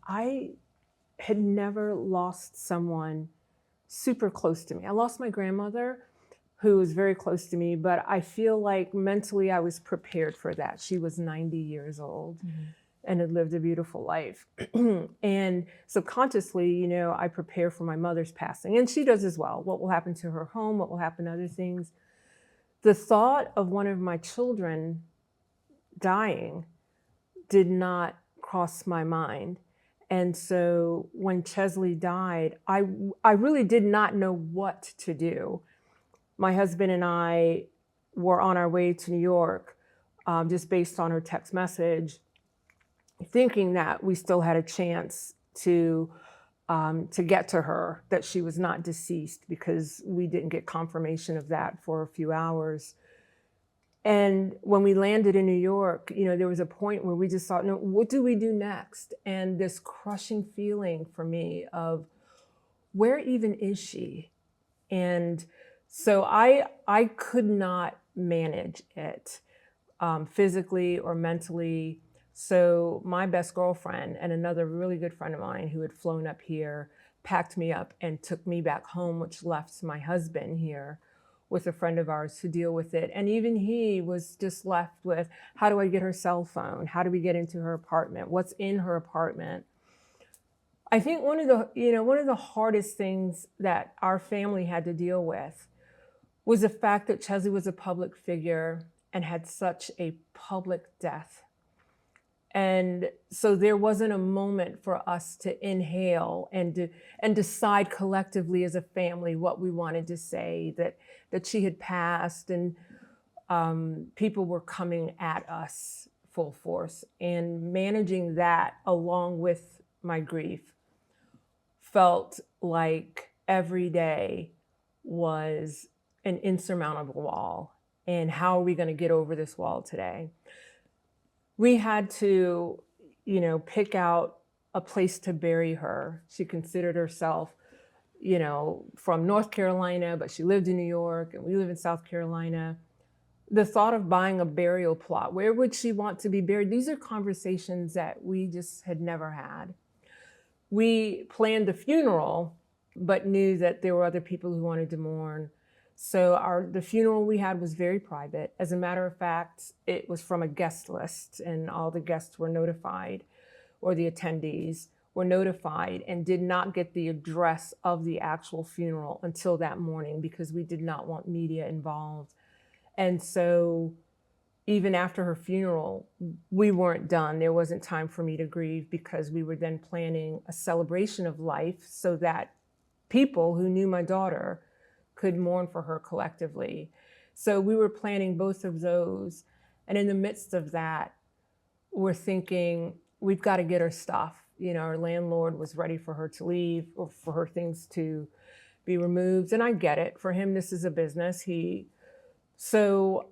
I had never lost someone super close to me. I lost my grandmother, who was very close to me, but I feel like mentally I was prepared for that. She was 90 years old and had lived a beautiful life. And subconsciously, you know, I prepare for my mother's passing, and she does as well. What will happen to her home? What will happen to other things? The thought of one of my children dying did not cross my mind. And so when Cheslie died, I really did not know what to do. My husband and I were on our way to New York, just based on her text message, thinking that we still had a chance to get to her, that she was not deceased, because we didn't get confirmation of that for a few hours. And when we landed in New York, you know, there was a point where we just thought, no, what do we do next? And this crushing feeling for me of, where even is she? And so I could not manage it physically or mentally. So my best girlfriend and another really good friend of mine who had flown up here packed me up and took me back home, which left my husband here with a friend of ours to deal with it. And even he was just left with, how do I get her cell phone? How do we get into her apartment? What's in her apartment? I think one of the hardest things that our family had to deal with was the fact that Cheslie was a public figure and had such a public death. And so there wasn't a moment for us to inhale and decide collectively as a family what we wanted to say, that she had passed, and people were coming at us full force. And managing that along with my grief felt like every day was an insurmountable wall. And how are we going to get over this wall today? We had to, you know, pick out a place to bury her. She considered herself, you know, from North Carolina, but she lived in New York, and we live in South Carolina. The thought of buying a burial plot, where would she want to be buried? These are conversations that we just had never had. We planned the funeral, but knew that there were other people who wanted to mourn. So the funeral we had was very private. As a matter of fact, it was from a guest list, and all the guests were notified, or the attendees were notified, and did not get the address of the actual funeral until that morning, because we did not want media involved. And so even after her funeral, we weren't done. There wasn't time for me to grieve, because we were then planning a celebration of life so that people who knew my daughter could mourn for her collectively. So we were planning both of those. And in the midst of that, we're thinking, we've got to get her stuff. You know, our landlord was ready for her to leave, or for her things to be removed. And I get it. For him, this is a business. So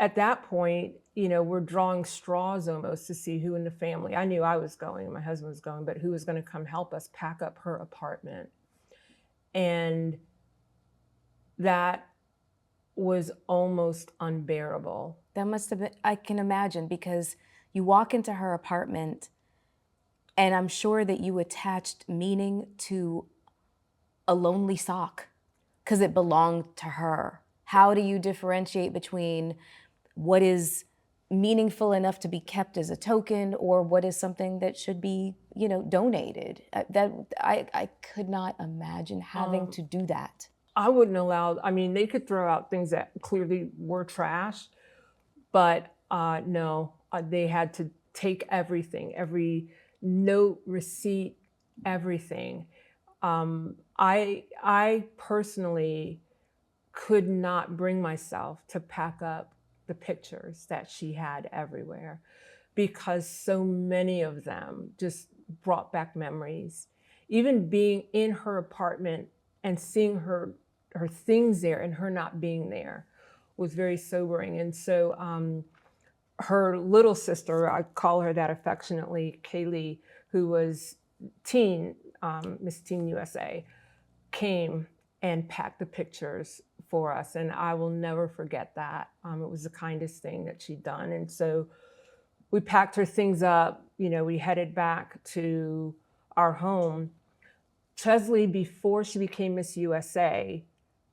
at that point, you know, we're drawing straws almost to see who in the family. I knew I was going, my husband was going, but who was going to come help us pack up her apartment. And that was almost unbearable. That must have been, I can imagine, because you walk into her apartment, and I'm sure that you attached meaning to a lonely sock because it belonged to her. How do you differentiate between what is meaningful enough to be kept as a token, or what is something that should be, you know, donated? I could not imagine having to do that. I wouldn't allow, I mean, they could throw out things that clearly were trash, but no, they had to take everything, every note, receipt, everything. I personally could not bring myself to pack up the pictures that she had everywhere, because so many of them just brought back memories. Even being in her apartment and seeing her things there and her not being there was very sobering. And so her little sister, I call her that affectionately, Kaylee, who was Miss Teen USA, came and packed the pictures for us. And I will never forget that. It was the kindest thing that she'd done. And so we packed her things up. We headed back to our home. Cheslie, before she became Miss USA,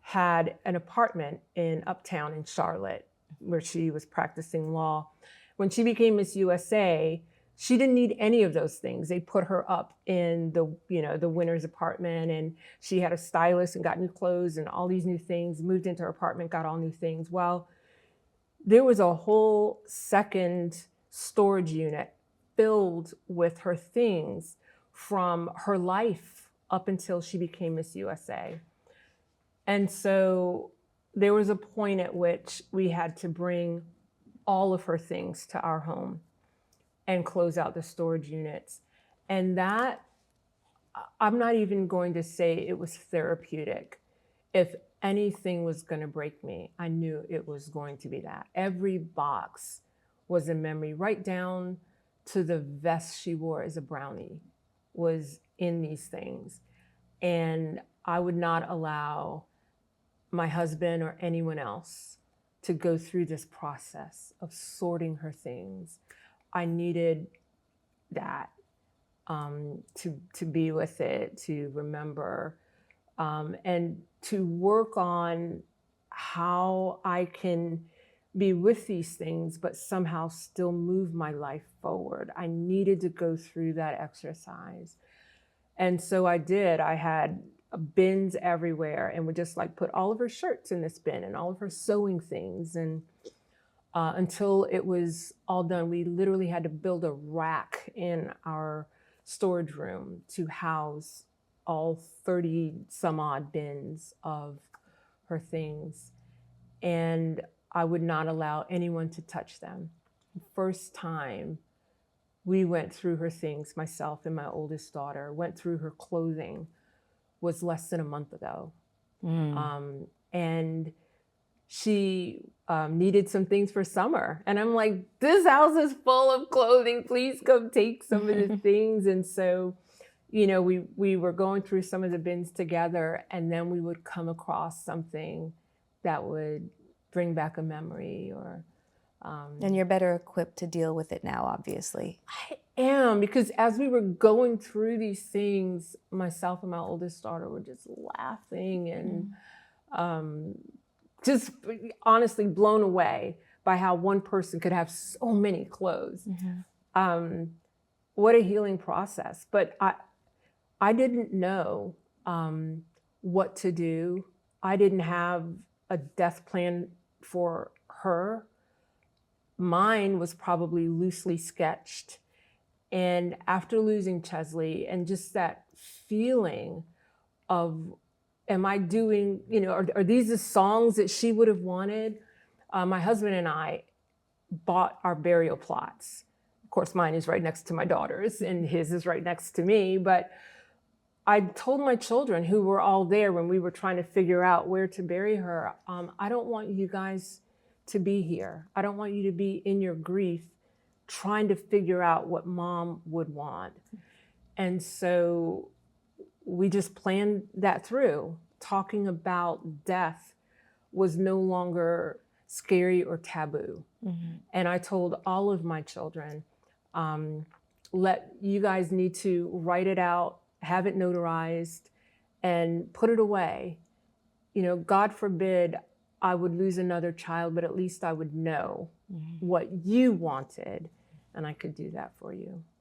had an apartment in Uptown in Charlotte where she was practicing law. When she became Miss USA, she didn't need any of those things. They put her up in the winner's apartment, and she had a stylist and got new clothes and all these new things, moved into her apartment, got all new things. Well, there was a whole second storage unit filled with her things from her life up until she became Miss USA. And so there was a point at which we had to bring all of her things to our home and close out the storage units. And that, I'm not even going to say it was therapeutic. If anything was going to break me, I knew it was going to be that. Every box was a memory, right down to the vest she wore as a brownie was in these things. And I would not allow my husband or anyone else to go through this process of sorting her things. I needed that to be with it, to remember, and to work on how I can be with these things, but somehow still move my life forward. I needed to go through that exercise. And so I did. I had bins everywhere and would just put all of her shirts in this bin and all of her sewing things. And until it was all done, we literally had to build a rack in our storage room to house all 30 some odd bins of her things. And I would not allow anyone to touch them. The first time we went through her things, myself and my oldest daughter, went through her clothing, was less than a month ago. And she needed some things for summer. And I'm like, this house is full of clothing. Please come take some of the things. And so, we were going through some of the bins together, and then we would come across something that would bring back a memory or... and you're better equipped to deal with it now, obviously. I am, because as we were going through these things, myself and my oldest daughter were just laughing and just honestly blown away by how one person could have so many clothes. What a healing process. But I didn't know what to do. I didn't have a death plan for her. Mine was probably loosely sketched. And after losing Cheslie and just that feeling of, am I doing, are these the songs that she would have wanted? My husband and I bought our burial plots. Of course, mine is right next to my daughter's and his is right next to me. But I told my children, who were all there when we were trying to figure out where to bury her, I don't want you guys to be here. I don't want you to be in your grief trying to figure out what mom would want. And so we just planned that through. Talking about death was no longer scary or taboo. And I told all of my children, you guys need to write it out, have it notarized, and put it away. God forbid I would lose another child, but at least I would know what you wanted, and I could do that for you.